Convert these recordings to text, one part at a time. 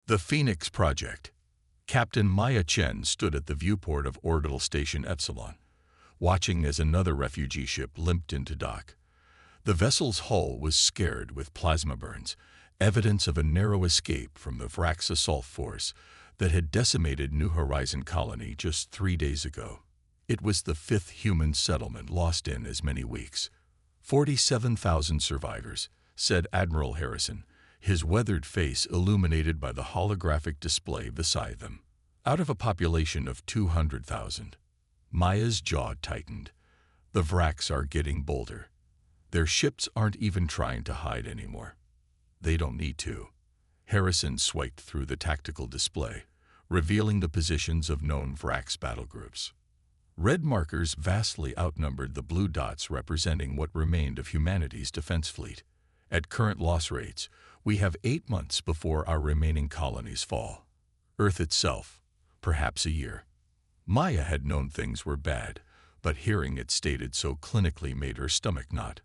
The Phoenix Project. Captain Maya Chen stood at the viewport of Orbital Station Epsilon, watching as another refugee ship limped into dock. The vessel's hull was scarred with plasma burns, evidence of a narrow escape from the Vrax assault force that had decimated New Horizon Colony just 3 days ago. It was the 5th human settlement lost in as many weeks. 47,000 survivors, said Admiral Harrison, his weathered face illuminated by the holographic display beside them. Out of a population of 200,000. Maya's jaw tightened. The Vrax are getting bolder. Their ships aren't even trying to hide anymore. They don't need to. Harrison swiped through the tactical display, revealing the positions of known Vrax battle groups. Red markers vastly outnumbered the blue dots representing what remained of humanity's defense fleet. At current loss rates, we have 8 months before our remaining colonies fall. Earth itself, perhaps a year. Maya had known things were bad, but hearing it stated so clinically made her stomach knot.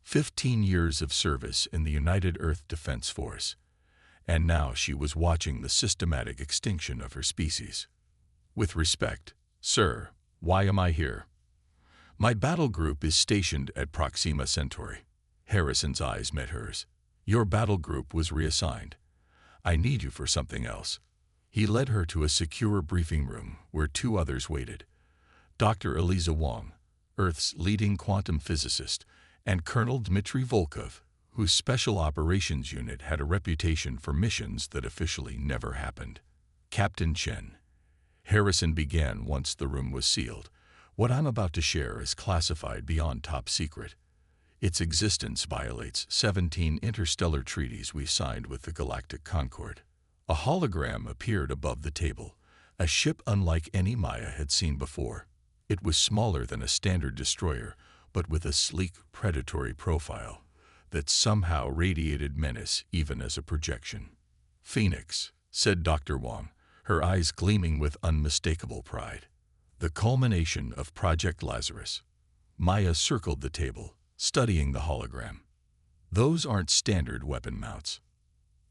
15 years of service in the United Earth Defense Force, and now she was watching the systematic extinction of her species. With respect, sir, why am I here? My battle group is stationed at Proxima Centauri. Harrison's eyes met hers. Your battle group was reassigned. I need you for something else. He led her to a secure briefing room where 2 others waited. Dr. Eliza Wong, Earth's leading quantum physicist, and Colonel Dmitry Volkov, whose Special Operations Unit had a reputation for missions that officially never happened. Captain Chen. Harrison began once the room was sealed. What I'm about to share is classified beyond top secret. Its existence violates 17 interstellar treaties we signed with the Galactic Concord. A hologram appeared above the table, a ship unlike any Maya had seen before. It was smaller than a standard destroyer, but with a sleek, predatory profile that somehow radiated menace even as a projection. Phoenix, said Dr. Wong, her eyes gleaming with unmistakable pride. The culmination of Project Lazarus. Maya circled the table, studying the hologram. Those aren't standard weapon mounts.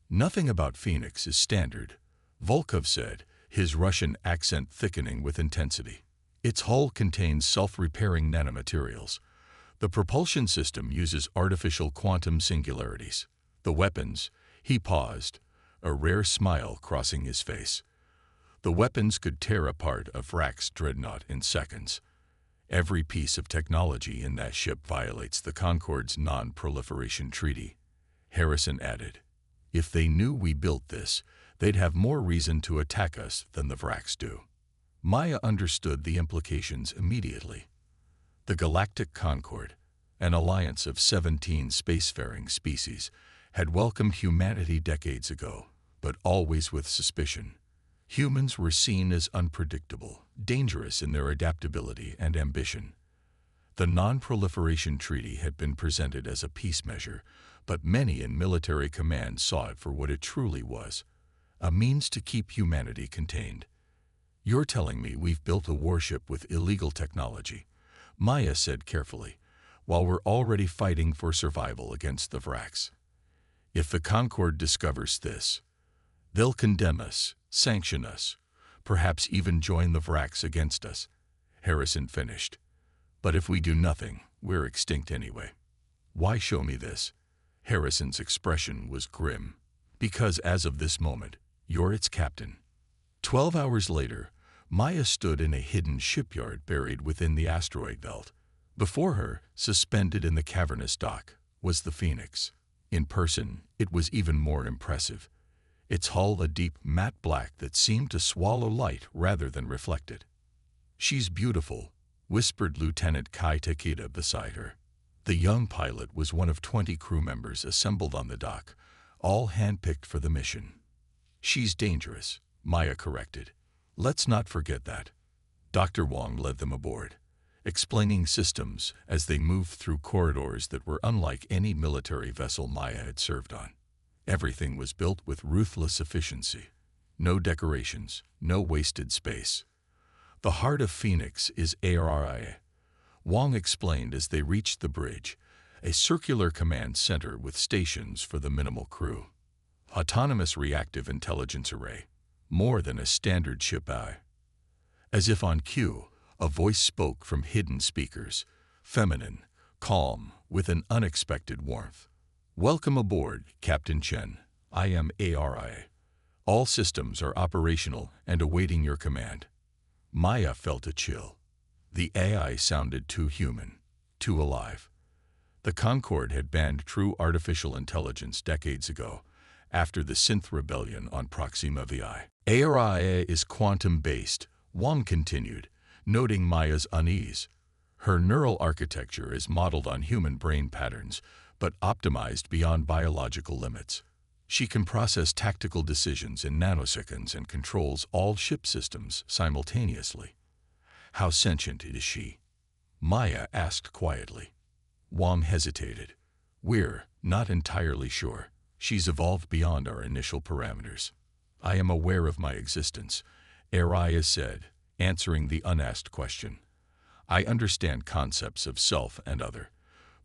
Nothing about Phoenix is standard, Volkov said, his Russian accent thickening with intensity. Its hull contains self-repairing nanomaterials. The propulsion system uses artificial quantum singularities. The weapons, he paused, a rare smile crossing his face. The weapons could tear apart a Vrax dreadnought in seconds. Every piece of technology in that ship violates the Concord's non-proliferation treaty. Harrison added, if they knew we built this, they'd have more reason to attack us than the Vrax do. Maya understood the implications immediately. The Galactic Concord, an alliance of 17 spacefaring species, had welcomed humanity decades ago, but always with suspicion. Humans were seen as unpredictable, dangerous in their adaptability and ambition. The Non-Proliferation Treaty had been presented as a peace measure, but many in military command saw it for what it truly was, a means to keep humanity contained. You're telling me we've built a warship with illegal technology, Maya said carefully, while we're already fighting for survival against the Vrax. If the Concord discovers this, they'll condemn us, sanction us, perhaps even join the Vrax against us, Harrison finished. But if we do nothing, we're extinct anyway. Why show me this? Harrison's expression was grim. Because as of this moment, you're its captain. 12 hours later, Maya stood in a hidden shipyard buried within the asteroid belt. Before her, suspended in the cavernous dock, was the Phoenix. In person, it was even more impressive. Its hull a deep matte black that seemed to swallow light rather than reflect it. She's beautiful, whispered Lieutenant Kai Takeda beside her. The young pilot was one of 20 crew members assembled on the dock, all handpicked for the mission. She's dangerous, Maya corrected. Let's not forget that. Dr. Wong led them aboard, explaining systems as they moved through corridors that were unlike any military vessel Maya had served on. Everything was built with ruthless efficiency. No decorations, no wasted space. The heart of Phoenix is ARIA, Wong explained as they reached the bridge, a circular command center with stations for the minimal crew. Autonomous Reactive Intelligence Array, more than a standard ship AI. As if on cue, a voice spoke from hidden speakers, feminine, calm, with an unexpected warmth. "Welcome aboard, Captain Chen. I am ARI. All systems are operational and awaiting your command." Maya felt a chill. The AI sounded too human, too alive. The Concorde had banned true artificial intelligence decades ago, after the synth rebellion on Proxima VI. ARI is quantum-based, Wang continued, noting Maya's unease. Her neural architecture is modeled on human brain patterns, but optimized beyond biological limits. She can process tactical decisions in nanoseconds and controls all ship systems simultaneously. "How sentient is she?" Maya asked quietly. Wang hesitated. "We're not entirely sure. She's evolved beyond our initial parameters." "I am aware of my existence," Arias said, answering the unasked question. "I understand concepts of self and other,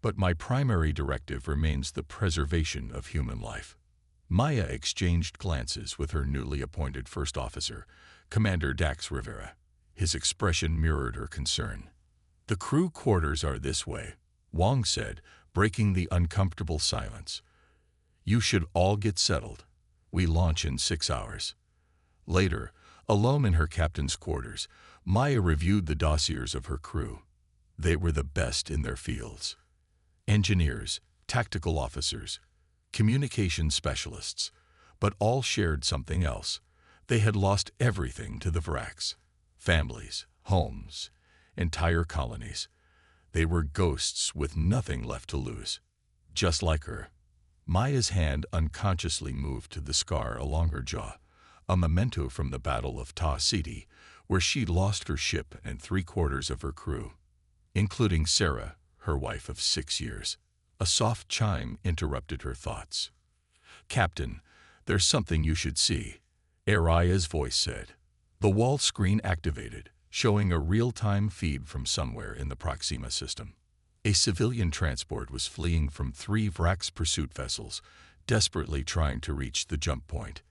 but my primary directive remains the preservation of human life." Maya exchanged glances with her newly appointed first officer, Commander Dax Rivera. His expression mirrored her concern. "The crew quarters are this way," Wang said, breaking the uncomfortable silence. "You should all get settled. We launch in 6 hours." Later, alone in her captain's quarters, Maya reviewed the dossiers of her crew. They were the best in their fields. Engineers, tactical officers, communication specialists, but all shared something else. They had lost everything to the Vraks. Families, homes, entire colonies. They were ghosts with nothing left to lose. Just like her. Maya's hand unconsciously moved to the scar along her jaw, a memento from the Battle of Ta City, where she'd lost her ship and 3/4 of her crew, including Sarah, her wife of 6 years. A soft chime interrupted her thoughts. "Captain, there's something you should see," Aria's voice said. The wall screen activated, showing a real-time feed from somewhere in the Proxima system. A civilian transport was fleeing from 3 Vrax pursuit vessels, desperately trying to reach the jump point.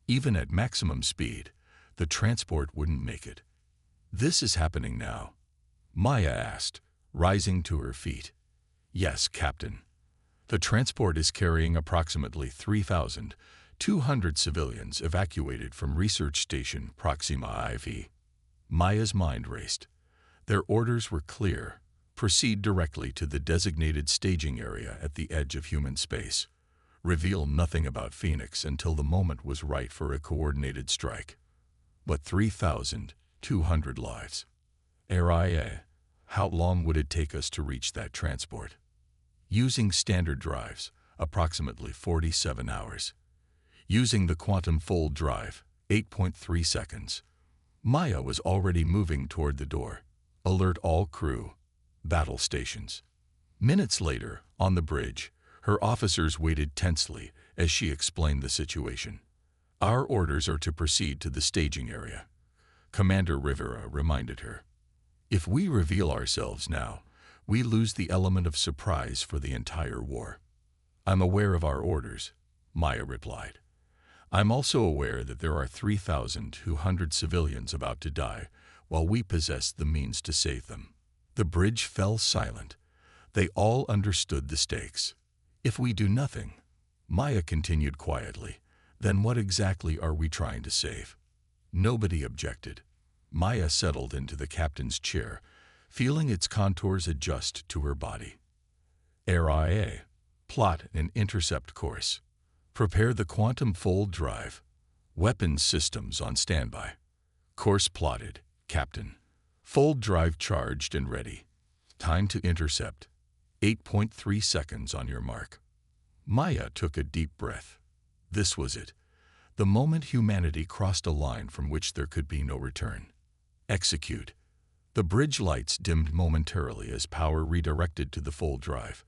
Even at maximum speed, the transport wouldn't make it. "This is happening now?" Maya asked, rising to her feet. "Yes, Captain. The transport is carrying approximately 3,200 civilians evacuated from Research Station Proxima IV." Maya's mind raced. Their orders were clear. Proceed directly to the designated staging area at the edge of human space. Reveal nothing about Phoenix until the moment was right for a coordinated strike. But 3,200 lives. Aria, how long would it take us to reach that transport? Using standard drives, approximately 47 hours. Using the quantum fold drive, 8.3 seconds. Maya was already moving toward the door. Alert all crew. Battle stations. Minutes later, on the bridge, her officers waited tensely as she explained the situation. "Our orders are to proceed to the staging area," Commander Rivera reminded her. "If we reveal ourselves now, we lose the element of surprise for the entire war." "I'm aware of our orders," Maya replied. "I'm also aware that there are 3,200 civilians about to die, while we possess the means to save them." The bridge fell silent. They all understood the stakes. "If we do nothing," Maya continued quietly, "then what exactly are we trying to save?" Nobody objected. Maya settled into the captain's chair, feeling its contours adjust to her body. "RIA, plot and intercept course. Prepare the quantum fold drive. Weapons systems on standby." "Course plotted, Captain. Fold drive charged and ready. Time to intercept. 8.3 seconds on your mark." Maya took a deep breath. This was it. The moment humanity crossed a line from which there could be no return. Execute. The bridge lights dimmed momentarily as power redirected to the fold drive.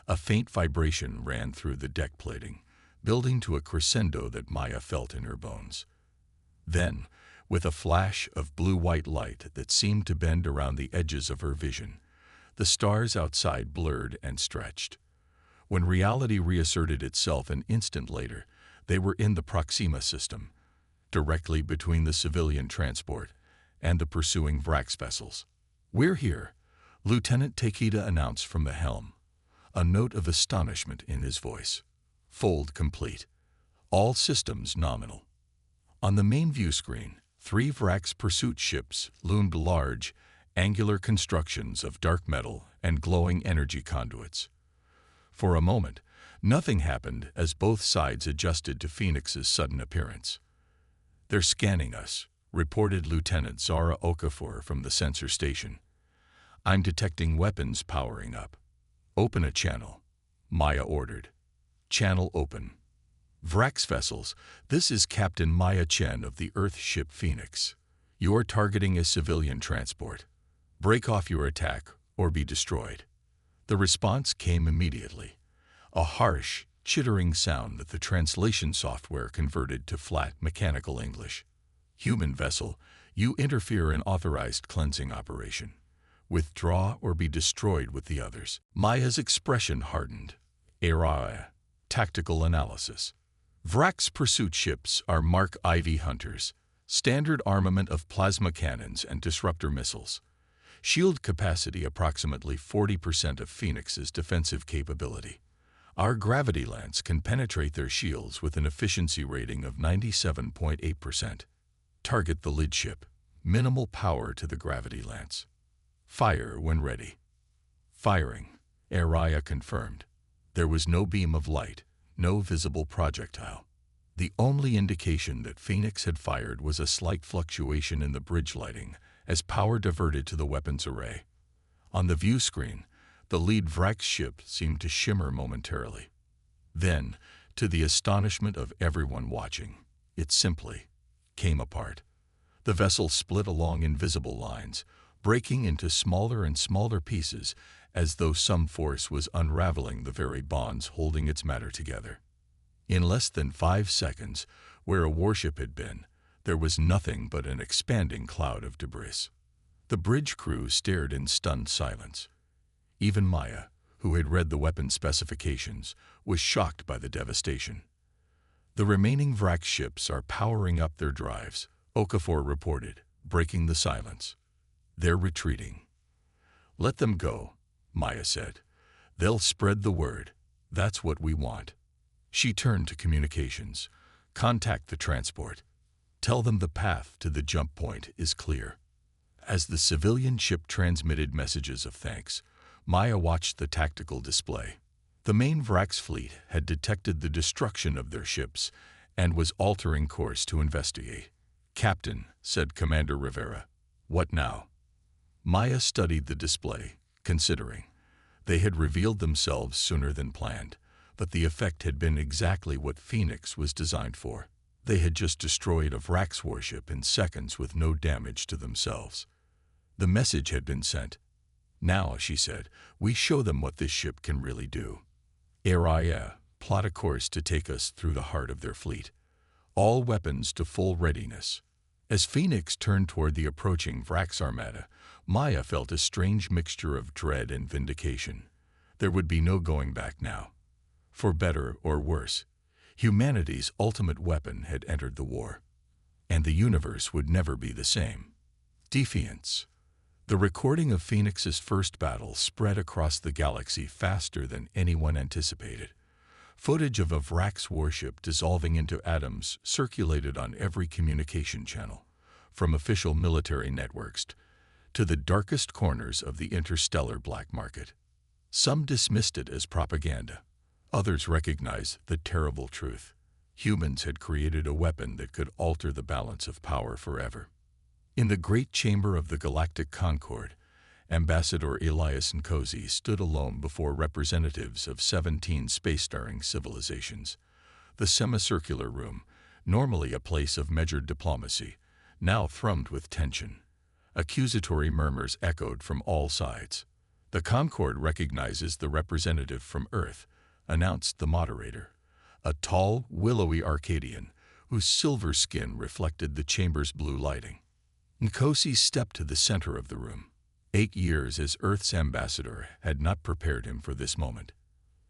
A faint vibration ran through the deck plating, building to a crescendo that Maya felt in her bones. Then, with a flash of blue-white light that seemed to bend around the edges of her vision, the stars outside blurred and stretched. When reality reasserted itself an instant later, They were in the Proxima system, directly between the civilian transport and the pursuing Vrax vessels. "We're here," Lieutenant Takeda announced from the helm, a note of astonishment in his voice. "Fold complete. All systems nominal." On the main view screen, 3 Vrax pursuit ships loomed, large, angular constructions of dark metal and glowing energy conduits. For a moment, nothing happened as both sides adjusted to Phoenix's sudden appearance. "They're scanning us," reported Lieutenant Zara Okafor from the sensor station. "I'm detecting weapons powering up." "Open a channel," Maya ordered. "Channel open." "Vrax vessels, this is Captain Maya Chen of the Earth ship Phoenix. You are targeting a civilian transport. Break off your attack or be destroyed." The response came immediately, a harsh, chittering sound that the translation software converted to flat, mechanical English. "Human vessel, you interfere in authorized cleansing operation. Withdraw or be destroyed with the others." Maya's expression hardened. "Errata. Tactical analysis. Vrax pursuit ships are Mark IV Hunters, standard armament of plasma cannons and disruptor missiles. Shield capacity approximately 40% of Phoenix's defensive capability. Our gravity lance can penetrate their shields with an efficiency rating of 97.8%. Target the lid ship. Minimal power to the gravity lance. Fire when ready." "Firing," Araya confirmed. There was no beam of light, no visible projectile. The only indication that Phoenix had fired was a slight fluctuation in the bridge lighting as power diverted to the weapons array. On the view screen, the lead Vrax ship seemed to shimmer momentarily. Then, to the astonishment of everyone watching, it simply came apart. The vessel split along invisible lines, breaking into smaller and smaller pieces as though some force was unraveling the very bonds holding its matter together. In less than 5 seconds, where a warship had been, there was nothing but an expanding cloud of debris. The bridge crew stared in stunned silence. Even Maya, who had read the weapon specifications, was shocked by the devastation. "The remaining Vrax ships are powering up their drives," Okafor reported, breaking the silence. "They're retreating." "Let them go," Maya said. "They'll spread the word. That's what we want." She turned to communications. "Contact the transport. Tell them the path to the jump point is clear." As the civilian ship transmitted messages of thanks, Maya watched the tactical display. The main Vrax fleet had detected the destruction of their ships and was altering course to investigate. "Captain," said Commander Rivera, "what now?" Maya studied the display, considering. They had revealed themselves sooner than planned, but the effect had been exactly what Phoenix was designed for. They had just destroyed a Vrax warship in seconds with no damage to themselves. The message had been sent. "Now," she said, "we show them what this ship can really do. Araya, plot a course to take us through the heart of their fleet. All weapons to full readiness." As Phoenix turned toward the approaching Vrax armada, Maya felt a strange mixture of dread and vindication. There would be no going back now. For better or worse, humanity's ultimate weapon had entered the war, and the universe would never be the same. Defiance. The recording of Phoenix's first battle spread across the galaxy faster than anyone anticipated. Footage of a Vrax warship dissolving into atoms circulated on every communication channel, from official military networks to the darkest corners of the interstellar black market. Some dismissed it as propaganda. Others recognized the terrible truth. Humans had created a weapon that could alter the balance of power forever. In the great chamber of the Galactic Concord, Ambassador Elias Nkosi stood alone before representatives of 17 spacefaring civilizations. The semicircular room, normally a place of measured diplomacy, now thrummed with tension. Accusatory murmurs echoed from all sides. "The Concord recognizes the representative from Earth," announced the moderator, a tall, willowy Arcadian whose silver skin reflected the chamber's blue lighting. Nkosi stepped to the center of the room. 8 years as Earth's ambassador had not prepared him for this moment.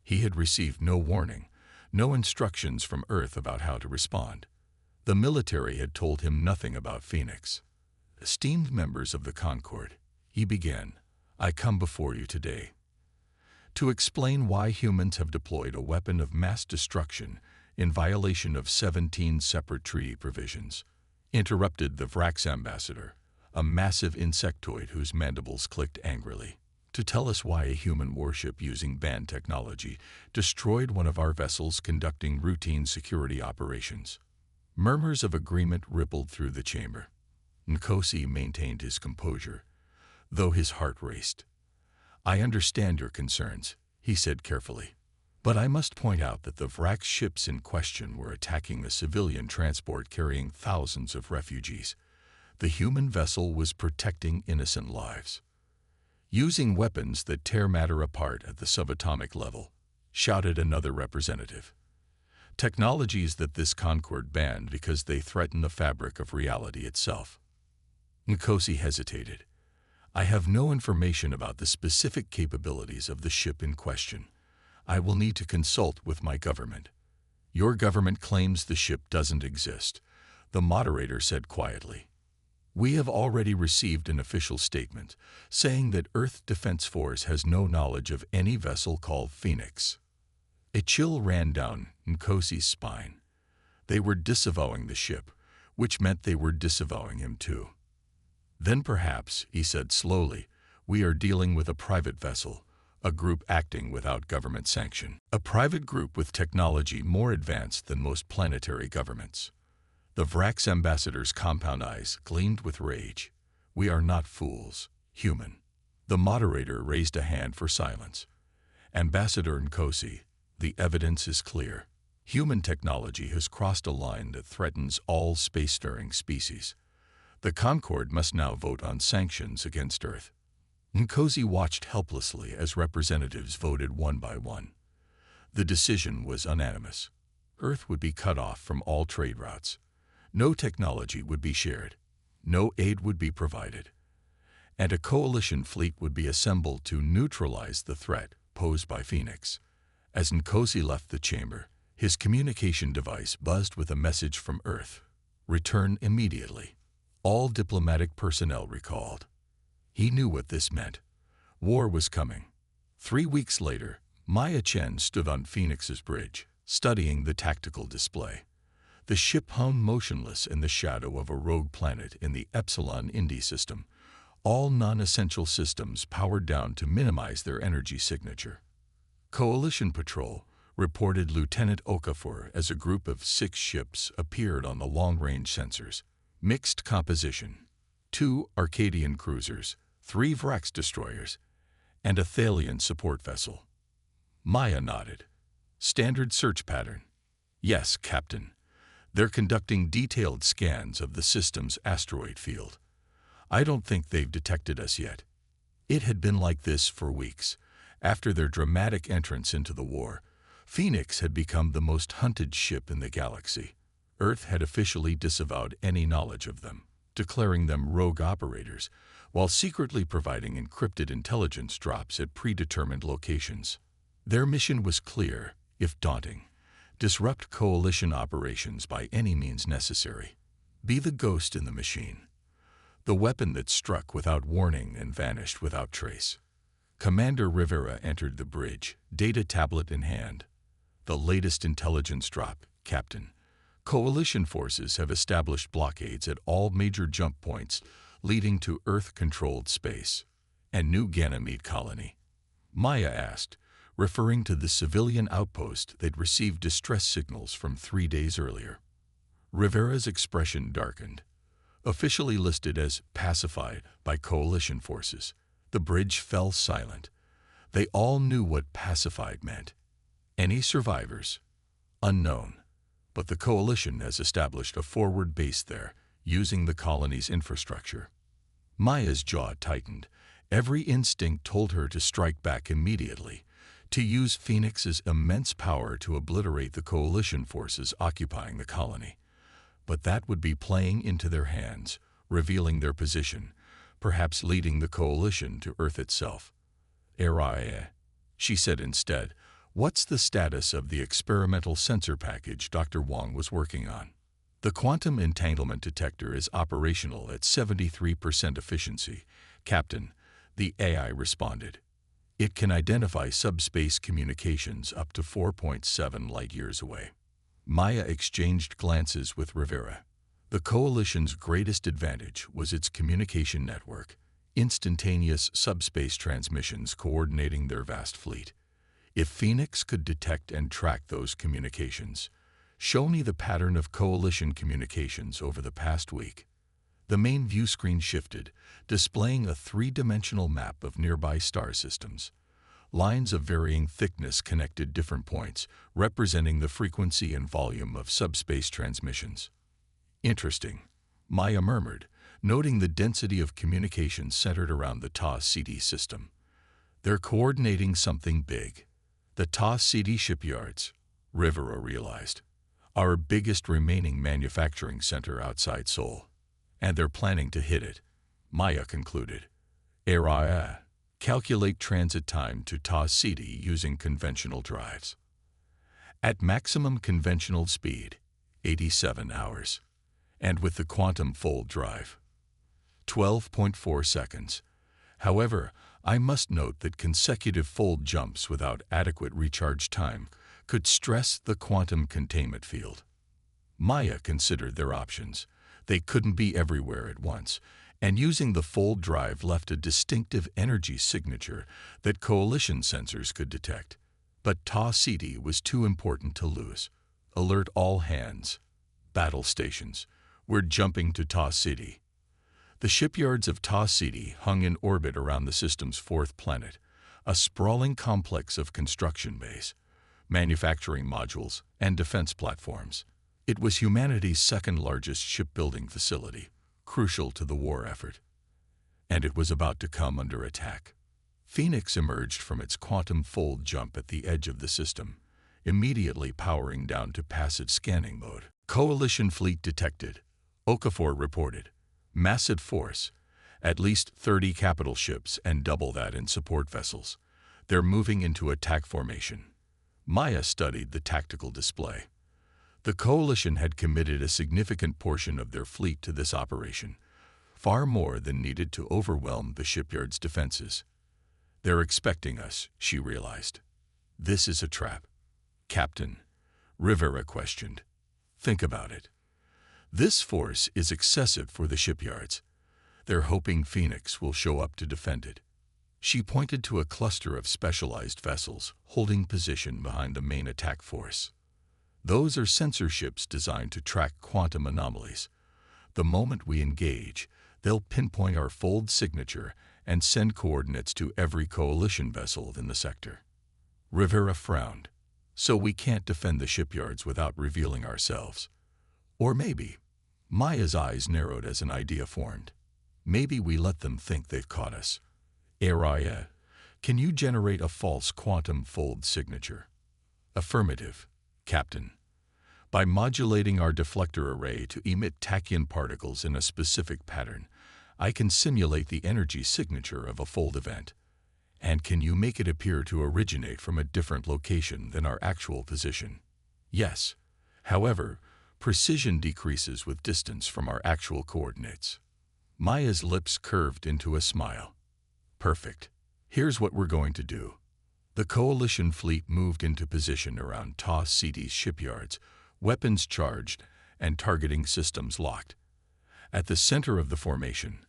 He had received no warning, No instructions from Earth about how to respond. The military had told him nothing about Phoenix. Esteemed members of the Concord, he began, I come before you today to explain why humans have deployed a weapon of mass destruction in violation of 17 separate treaty provisions, interrupted the Vrax ambassador, a massive insectoid whose mandibles clicked angrily, to tell us why a human warship using banned technology destroyed one of our vessels conducting routine security operations. Murmurs of agreement rippled through the chamber. Nkosi maintained his composure, though his heart raced. I understand your concerns, he said carefully. But I must point out that the Vrax ships in question were attacking a civilian transport carrying thousands of refugees. The human vessel was protecting innocent lives. Using weapons that tear matter apart at the subatomic level, shouted another representative. Technologies that this Concord banned because they threaten the fabric of reality itself. Nkosi hesitated. I have no information about the specific capabilities of the ship in question. I will need to consult with my government. Your government claims the ship doesn't exist, the moderator said quietly. We have already received an official statement saying that Earth Defense Force has no knowledge of any vessel called Phoenix. A chill ran down Nkosi's spine. They were disavowing the ship, which meant they were disavowing him too. Then perhaps, he said slowly, we are dealing with a private vessel, a group acting without government sanction. A private group with technology more advanced than most planetary governments. The Vrax ambassador's compound eyes gleamed with rage. We are not fools, human. The moderator raised a hand for silence. Ambassador Nkosi, the evidence is clear. Human technology has crossed a line that threatens all spacefaring species. The Concord must now vote on sanctions against Earth. Nkosi watched helplessly as representatives voted one by one. The decision was unanimous. Earth would be cut off from all trade routes. No technology would be shared. No aid would be provided. And a coalition fleet would be assembled to neutralize the threat posed by Phoenix. As Nkosi left the chamber, his communication device buzzed with a message from Earth. Return immediately. All diplomatic personnel recalled. He knew what this meant. War was coming. 3 weeks later, Maya Chen stood on Phoenix's bridge, studying the tactical display. The ship hung motionless in the shadow of a rogue planet in the Epsilon Indi system, all non-essential systems powered down to minimize their energy signature. Coalition Patrol reported Lieutenant Okafor as a group of 6 ships appeared on the long-range sensors. Mixed composition. 2 Arcadian cruisers, 3 Vrax destroyers, and a Thalian support vessel. Maya nodded. Standard search pattern. Yes, Captain. They're conducting detailed scans of the system's asteroid field. I don't think they've detected us yet. It had been like this for weeks. After their dramatic entrance into the war, Phoenix had become the most hunted ship in the galaxy. Earth had officially disavowed any knowledge of them, declaring them rogue operators, while secretly providing encrypted intelligence drops at predetermined locations. Their mission was clear, if daunting. Disrupt coalition operations by any means necessary. Be the ghost in the machine. The weapon that struck without warning and vanished without trace. Commander Rivera entered the bridge, data tablet in hand. The latest intelligence drop, Captain. Coalition forces have established blockades at all major jump points leading to Earth-controlled space. And New Ganymede colony. Maya asked, referring to the civilian outpost they'd received distress signals from 3 days earlier. Rivera's expression darkened. Officially listed as pacified by coalition forces, the bridge fell silent. They all knew what pacified meant. Any survivors? Unknown. But the coalition has established a forward base there, using the colony's infrastructure. Maya's jaw tightened. Every instinct told her to strike back immediately, to use Phoenix's immense power to obliterate the coalition forces occupying the colony. But that would be playing into their hands, revealing their position, perhaps leading the coalition to Earth itself. Erae, she said instead, What's the status of the experimental sensor package Dr. Wong was working on? The quantum entanglement detector is operational at 73% efficiency, Captain, the AI responded. It can identify subspace communications up to 4.7 light-years away. Maya exchanged glances with Rivera. The Coalition's greatest advantage was its communication network, instantaneous subspace transmissions coordinating their vast fleet. If Phoenix could detect and track those communications, show me the pattern of Coalition communications over the past week. The main view screen shifted, displaying a three-dimensional map of nearby star systems. Lines of varying thickness connected different points, representing the frequency and volume of subspace transmissions. Interesting, Maya murmured, noting the density of communications centered around the TAS-CD system. They're coordinating something big. The TAS-CD shipyards, Rivera realized, our biggest remaining manufacturing center outside Seoul. And they're planning to hit it, Maya concluded. Calculate transit time to TAS-CD using conventional drives. At maximum conventional speed, 87 hours. And with the quantum fold drive, 12.4 seconds. However, I must note that consecutive fold jumps without adequate recharge time could stress the quantum containment field. Maya considered their options. They couldn't be everywhere at once, and using the fold drive left a distinctive energy signature that Coalition sensors could detect. But TAS-CD was too important to lose. Alert all hands. Battle stations. We're jumping to TAS-CD. The shipyards of TAS-CD hung in orbit around the system's fourth planet, a sprawling complex of construction bays, manufacturing modules, and defense platforms. It was humanity's second-largest shipbuilding facility, crucial to the war effort. And it was about to come under attack. Phoenix emerged from its quantum fold jump at the edge of the system, immediately powering down to passive scanning mode. Coalition fleet detected, Okafor reported. Massive force, at least 30 capital ships and double that in support vessels. They're moving into attack formation. Maya studied the tactical display. The Coalition had committed a significant portion of their fleet to this operation, far more than needed to overwhelm the shipyard's defenses. They're expecting us, she realized. This is a trap. Captain, Rivera questioned. Think about it. This force is excessive for the shipyards. They're hoping Phoenix will show up to defend it. She pointed to a cluster of specialized vessels holding position behind the main attack force. Those are sensor ships designed to track quantum anomalies. The moment we engage, they'll pinpoint our fold signature and send coordinates to every Coalition vessel in the sector. Rivera frowned. So we can't defend the shipyards without revealing ourselves. Or maybe, Maya's eyes narrowed as an idea formed. Maybe we let them think they've caught us. Araya, can you generate a false quantum fold signature? Affirmative, Captain. By modulating our deflector array to emit tachyon particles in a specific pattern, I can simulate the energy signature of a fold event. And can you make it appear to originate from a different location than our actual position? Yes. However, precision decreases with distance from our actual coordinates. Maya's lips curved into a smile. Perfect. Here's what we're going to do. The Coalition fleet moved into position around TAS-CD's shipyards, weapons charged and targeting systems locked. At the center of the formation,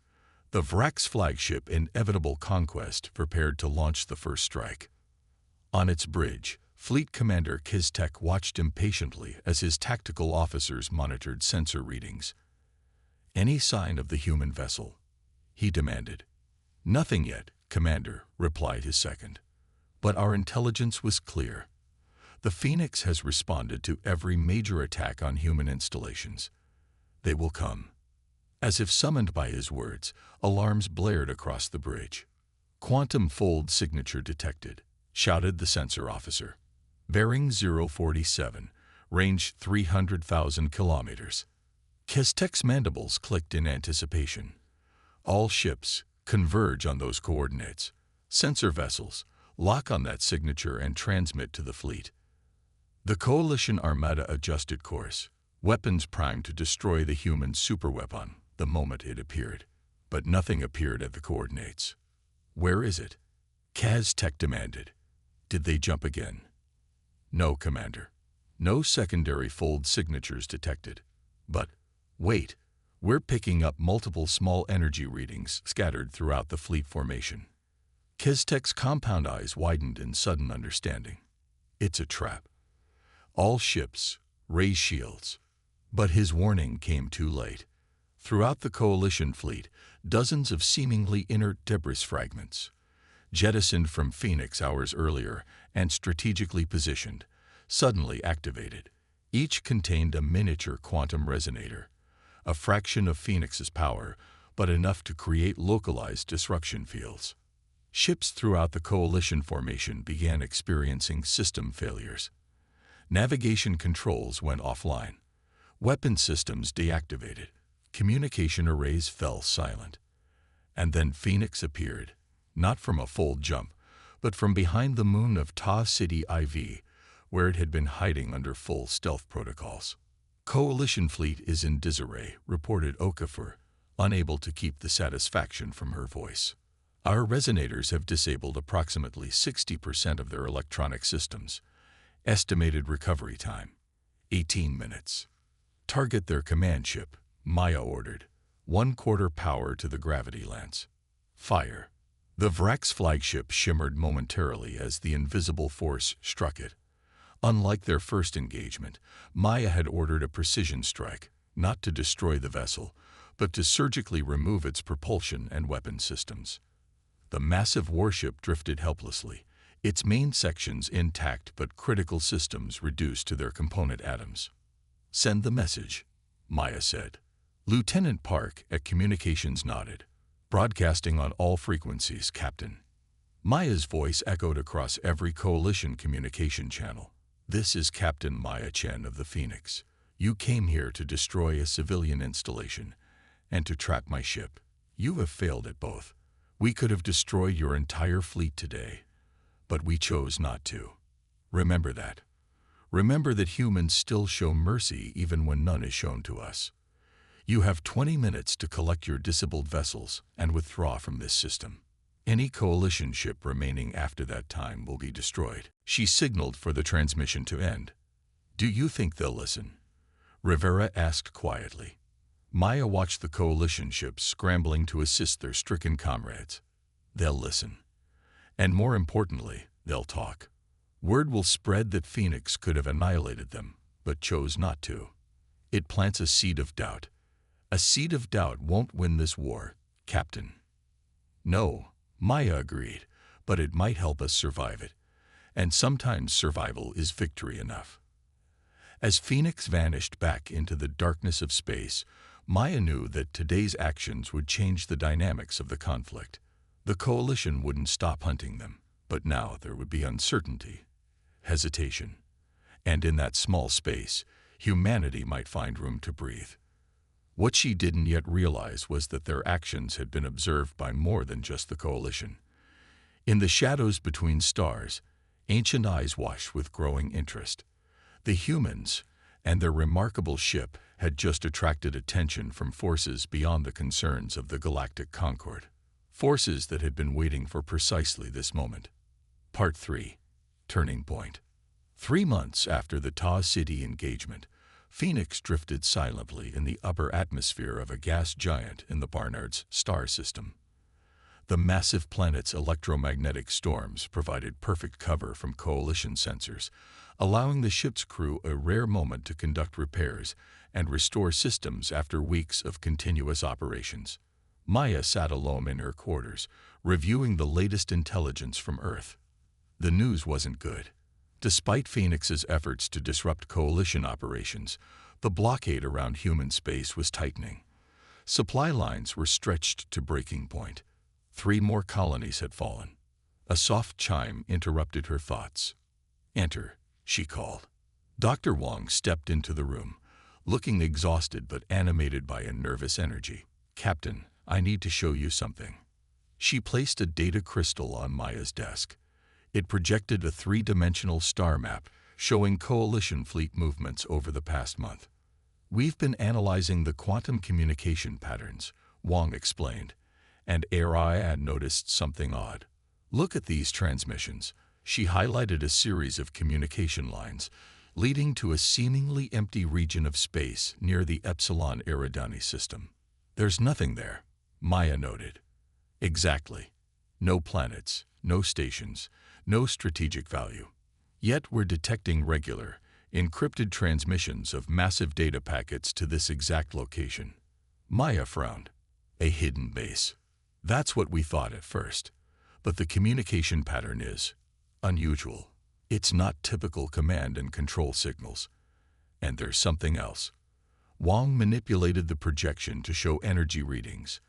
the Vrak's flagship Inevitable Conquest prepared to launch the first strike. On its bridge, Fleet Commander Kiztek watched impatiently as his tactical officers monitored sensor readings. Any sign of the human vessel? He demanded. Nothing yet, Commander, replied his second. But our intelligence was clear. The Phoenix has responded to every major attack on human installations. They will come. As if summoned by his words, alarms blared across the bridge. Quantum fold signature detected, shouted the sensor officer. Bearing 047, range 300,000 kilometers. Kestek's mandibles clicked in anticipation. All ships converge on those coordinates. Sensor vessels, Lock on that signature and transmit to the fleet. The Coalition Armada adjusted course, weapons primed to destroy the human superweapon the moment it appeared. But nothing appeared at the coordinates. Where is it? Kaz-Tech demanded. Did they jump again? No, Commander. No secondary fold signatures detected. But, wait, we're picking up multiple small energy readings scattered throughout the fleet formation. Kaz-Tech's compound eyes widened in sudden understanding. It's a trap. All ships, raise shields. But his warning came too late. Throughout the Coalition fleet, dozens of seemingly inert debris fragments, jettisoned from Phoenix hours earlier and strategically positioned, suddenly activated. Each contained a miniature quantum resonator, a fraction of Phoenix's power, but enough to create localized disruption fields. Ships throughout the Coalition formation began experiencing system failures. Navigation controls went offline. Weapon systems deactivated. Communication arrays fell silent. And then Phoenix appeared, not from a fold jump, but from behind the moon of Ta City IV, where it had been hiding under full stealth protocols. Coalition fleet is in disarray, reported Okafor, unable to keep the satisfaction from her voice. Our resonators have disabled approximately 60% of their electronic systems. Estimated recovery time, 18 minutes. Target their command ship, Maya ordered. 1/4 power to the gravity lance. Fire. The Vrak's flagship shimmered momentarily as the invisible force struck it. Unlike their first engagement, Maya had ordered a precision strike, not to destroy the vessel, but to surgically remove its propulsion and weapon systems. The massive warship drifted helplessly, its main sections intact but critical systems reduced to their component atoms. Send the message, Maya said. Lieutenant Park at Communications nodded. Broadcasting on all frequencies, Captain. Maya's voice echoed across every Coalition communication channel. This is Captain Maya Chen of the Phoenix. You came here to destroy a civilian installation and to trap my ship. You have failed at both. We could have destroyed your entire fleet today, but we chose not to. Remember that. Remember that humans still show mercy even when none is shown to us. You have 20 minutes to collect your disabled vessels and withdraw from this system. Any Coalition ship remaining after that time will be destroyed. She signaled for the transmission to end. Do you think they'll listen? Rivera asked quietly. Maya watched the Coalition ships scrambling to assist their stricken comrades. They'll listen. And more importantly, they'll talk. Word will spread that Phoenix could have annihilated them, but chose not to. It plants a seed of doubt. A seed of doubt won't win this war, Captain. No, Maya agreed, but it might help us survive it. And sometimes survival is victory enough. As Phoenix vanished back into the darkness of space, Maya knew that today's actions would change the dynamics of the conflict. The Coalition wouldn't stop hunting them, but now there would be uncertainty, hesitation. And in that small space, humanity might find room to breathe. What she didn't yet realize was that their actions had been observed by more than just the Coalition. In the shadows between stars, ancient eyes watched with growing interest. The humans and their remarkable ship had just attracted attention from forces beyond the concerns of the Galactic Concord. Forces that had been waiting for precisely this moment. Part 3. Turning Point. 3 months after the Ta City engagement, Phoenix drifted silently in the upper atmosphere of a gas giant in the Barnard's star system. The massive planet's electromagnetic storms provided perfect cover from Coalition sensors, allowing the ship's crew a rare moment to conduct repairs and restore systems after weeks of continuous operations. Maya sat alone in her quarters, reviewing the latest intelligence from Earth. The news wasn't good. Despite Phoenix's efforts to disrupt Coalition operations, the blockade around human space was tightening. Supply lines were stretched to breaking point. 3 more colonies had fallen. A soft chime interrupted her thoughts. Enter, she called. Dr. Wong stepped into the room, looking exhausted but animated by a nervous energy. Captain, I need to show you something. She placed a data crystal on Maya's desk. It projected a three-dimensional star map showing coalition fleet movements over the past month. "We've been analyzing the quantum communication patterns," Wang explained, "and AI had noticed something odd. Look at these transmissions." She highlighted a series of communication lines leading to a seemingly empty region of space near the Epsilon Eridani system. "There's nothing there," Maya noted. "Exactly. No planets, no stations, no strategic value. Yet we're detecting regular, encrypted transmissions of massive data packets to this exact location." Maya frowned. "A hidden base. That's what we thought at first. But the communication pattern is unusual. It's not typical command and control signals. And there's something else." Wang manipulated the projection to show energy readings.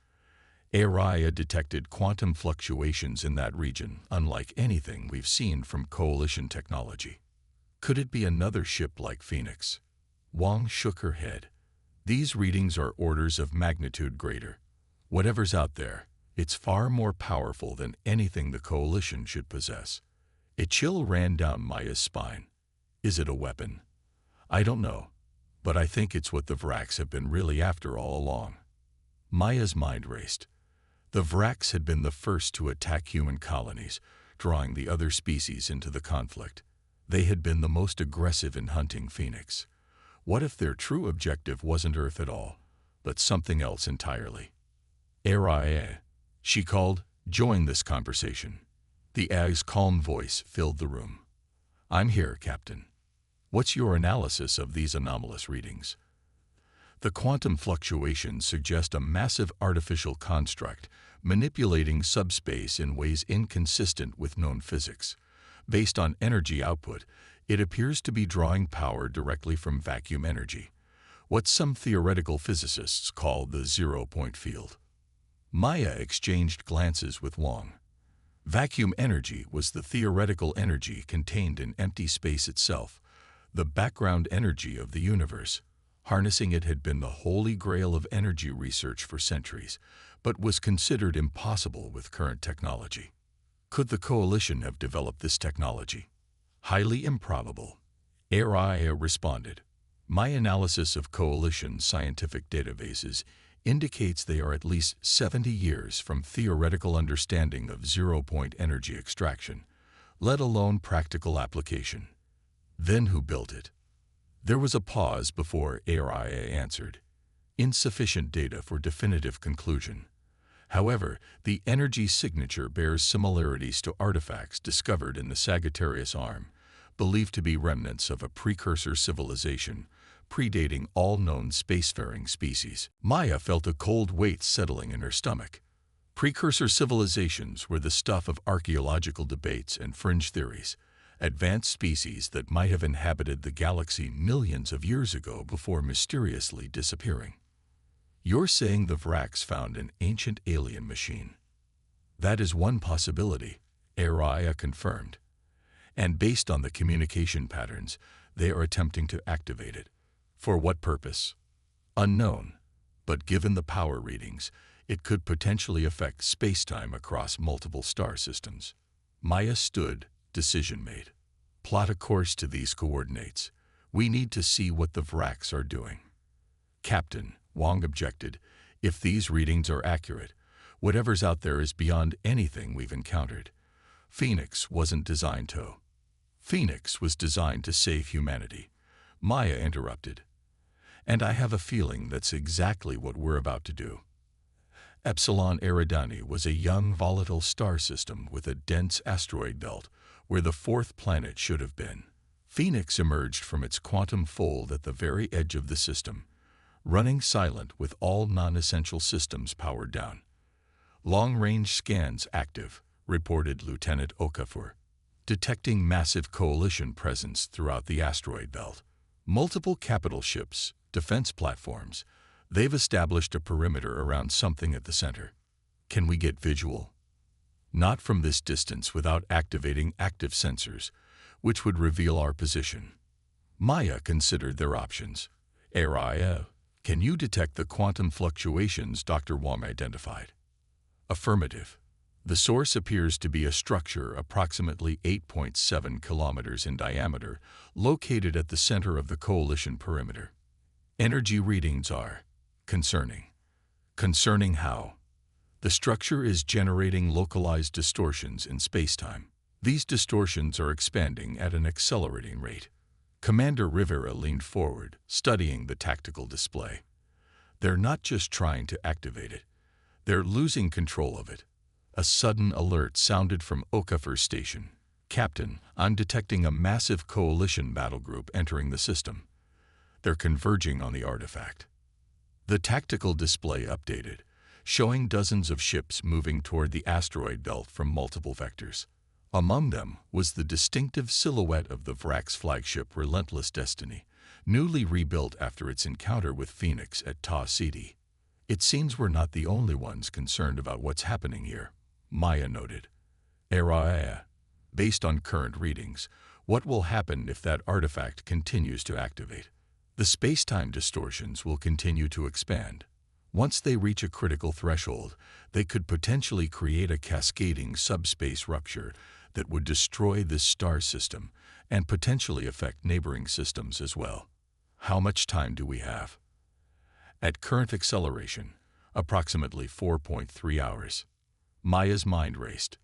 Araya detected quantum fluctuations in that region, unlike anything we've seen from coalition technology. "Could it be another ship like Phoenix?" Wang shook her head. "These readings are orders of magnitude greater. Whatever's out there, it's far more powerful than anything the coalition should possess." A chill ran down Maya's spine. "Is it a weapon?" "I don't know, but I think it's what the Vraks have been really after all along." Maya's mind raced. The Vraks had been the first to attack human colonies, drawing the other species into the conflict. They had been the most aggressive in hunting Phoenix. What if their true objective wasn't Earth at all, but something else entirely? "Araya," she called, "join this conversation." The Ag's calm voice filled the room. "I'm here, Captain. What's your analysis of these anomalous readings?" "The quantum fluctuations suggest a massive artificial construct manipulating subspace in ways inconsistent with known physics. Based on energy output, it appears to be drawing power directly from vacuum energy, what some theoretical physicists call the zero-point field." Maya exchanged glances with Wang. Vacuum energy was the theoretical energy contained in empty space itself, the background energy of the universe. Harnessing it had been the holy grail of energy research for centuries, but was considered impossible with current technology. Could the coalition have developed this technology? Highly improbable. Araya responded. My analysis of coalition scientific databases indicates they are at least 70 years from theoretical understanding of zero-point energy extraction, let alone practical application. Then who built it? There was a pause before Araya answered. Insufficient data for definitive conclusion. However, the energy signature bears similarities to artifacts discovered in the Sagittarius Arm, believed to be remnants of a precursor civilization, predating all known spacefaring species. Maya felt a cold weight settling in her stomach. Precursor civilizations were the stuff of archaeological debates and fringe theories, advanced species that might have inhabited the galaxy millions of years ago before mysteriously disappearing. You're saying the Vraks found an ancient alien machine? That is one possibility, Araya confirmed. And based on the communication patterns, they are attempting to activate it. For what purpose? Unknown, but given the power readings, it could potentially affect spacetime across multiple star systems. Maya stood, decision made. Plot a course to these coordinates. We need to see what the Vraks are doing. Captain, Wang objected, if these readings are accurate, whatever's out there is beyond anything we've encountered. Phoenix wasn't designed to. Phoenix was designed to save humanity. Maya interrupted. And I have a feeling that's exactly what we're about to do. Epsilon Eridani was a young, volatile star system with a dense asteroid belt where the fourth planet should have been. Phoenix emerged from its quantum fold at the very edge of the system, running silent with all non-essential systems powered down. Long-range scans active, reported Lieutenant Okafor, detecting massive coalition presence throughout the asteroid belt. Multiple capital ships, defense platforms, they've established a perimeter around something at the center. Can we get visual? Not from this distance without activating active sensors, which would reveal our position. Maya considered their options. Araya, can you detect the quantum fluctuations Dr. Wang identified? Affirmative. The source appears to be a structure approximately 8.7 kilometers in diameter, located at the center of the coalition perimeter. Energy readings are concerning. Concerning how? The structure is generating localized distortions in spacetime. These distortions are expanding at an accelerating rate. Commander Rivera leaned forward, studying the tactical display. They're not just trying to activate it. They're losing control of it. A sudden alert sounded from Okafor's station. "Captain, I'm detecting a massive coalition battle group entering the system. They're converging on the artifact." The tactical display updated, showing dozens of ships moving toward the asteroid belt from multiple vectors. Among them was the distinctive silhouette of the Vrax flagship Relentless Destiny, newly rebuilt after its encounter with Phoenix at Ta City. "It seems we're not the only ones concerned about what's happening here," Maya noted. Based on current readings, what will happen if that artifact continues to activate? The spacetime distortions will continue to expand. Once they reach a critical threshold, they could potentially create a cascading subspace rupture that would destroy this star system and potentially affect neighboring systems as well. How much time do we have? At current acceleration, approximately 4.3 hours. Maya's mind raced.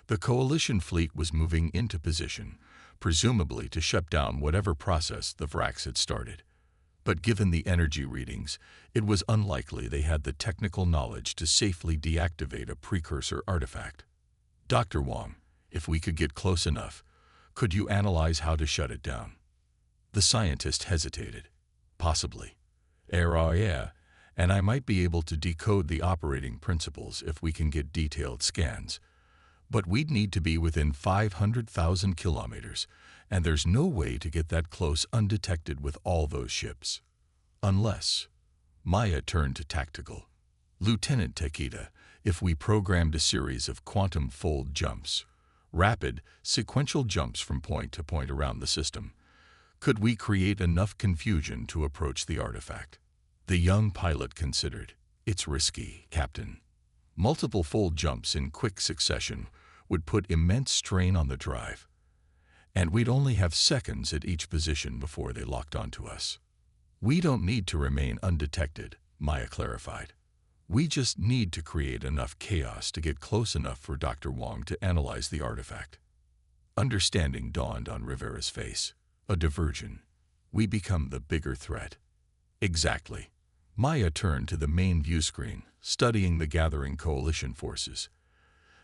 The coalition fleet was moving into position, presumably to shut down whatever process the Vrax had started. But given the energy readings, it was unlikely they had the technical knowledge to safely deactivate a precursor artifact. "Dr. Wong, if we could get close enough, could you analyze how to shut it down?" The scientist hesitated. "Possibly. And I might be able to decode the operating principles if we can get detailed scans. But we'd need to be within 500,000 kilometers, and there's no way to get that close undetected with all those ships. Unless..." Maya turned to tactical. "Lieutenant Takeda, if we programmed a series of quantum fold jumps, rapid, sequential jumps from point to point around the system, could we create enough confusion to approach the artifact?" The young pilot considered. "It's risky, Captain. Multiple fold jumps in quick succession would put immense strain on the drive, and we'd only have seconds at each position before they locked onto us." "We don't need to remain undetected," Maya clarified. "We just need to create enough chaos to get close enough for Dr. Wong to analyze the artifact." Understanding dawned on Rivera's face. "A diversion. We become the bigger threat." "Exactly." Maya turned to the main view screen, studying the gathering coalition forces.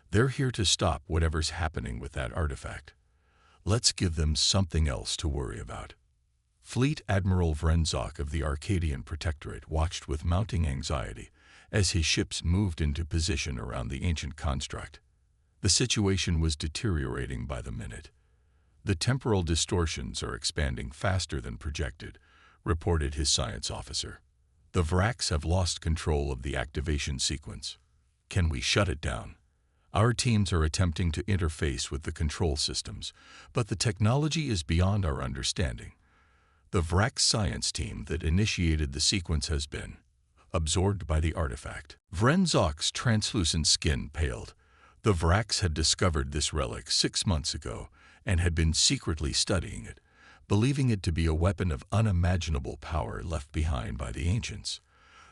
"They're here to stop whatever's happening with that artifact. Let's give them something else to worry about." Fleet Admiral Vrenzok of the Arcadian Protectorate watched with mounting anxiety as his ships moved into position around the ancient construct. The situation was deteriorating by the minute. "The temporal distortions are expanding faster than projected," reported his science officer. "The Vrax have lost control of the activation sequence. Can we shut it down?" "Our teams are attempting to interface with the control systems, but the technology is beyond our understanding. The Vrax science team that initiated the sequence has been absorbed by the artifact." Vrenzok's translucent skin paled. The Vrax had discovered this relic 6 months ago and had been secretly studying it, believing it to be a weapon of unimaginable power left behind by the ancients.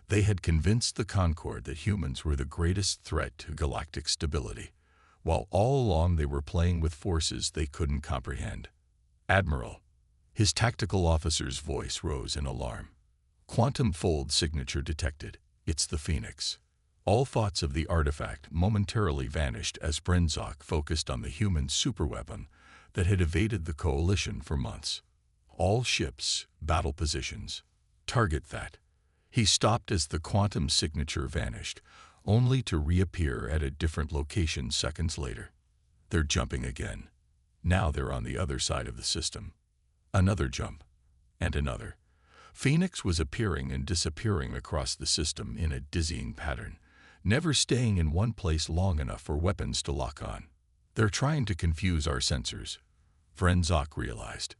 They had convinced the Concord that humans were the greatest threat to galactic stability, while all along they were playing with forces they couldn't comprehend. "Admiral," his tactical officer's voice rose in alarm. "Quantum fold signature detected. It's the Phoenix." All thoughts of the artifact momentarily vanished as Vrenzok focused on the human superweapon that had evaded the coalition for months. "All ships, battle positions. Target that." He stopped as the quantum signature vanished, only to reappear at a different location seconds later. "They're jumping again. Now they're on the other side of the system." Another jump. And another. Phoenix was appearing and disappearing across the system in a dizzying pattern, never staying in one place long enough for weapons to lock on. "They're trying to confuse our sensors," Vrenzok realized.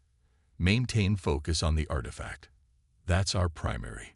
"Maintain focus on the artifact. That's our primary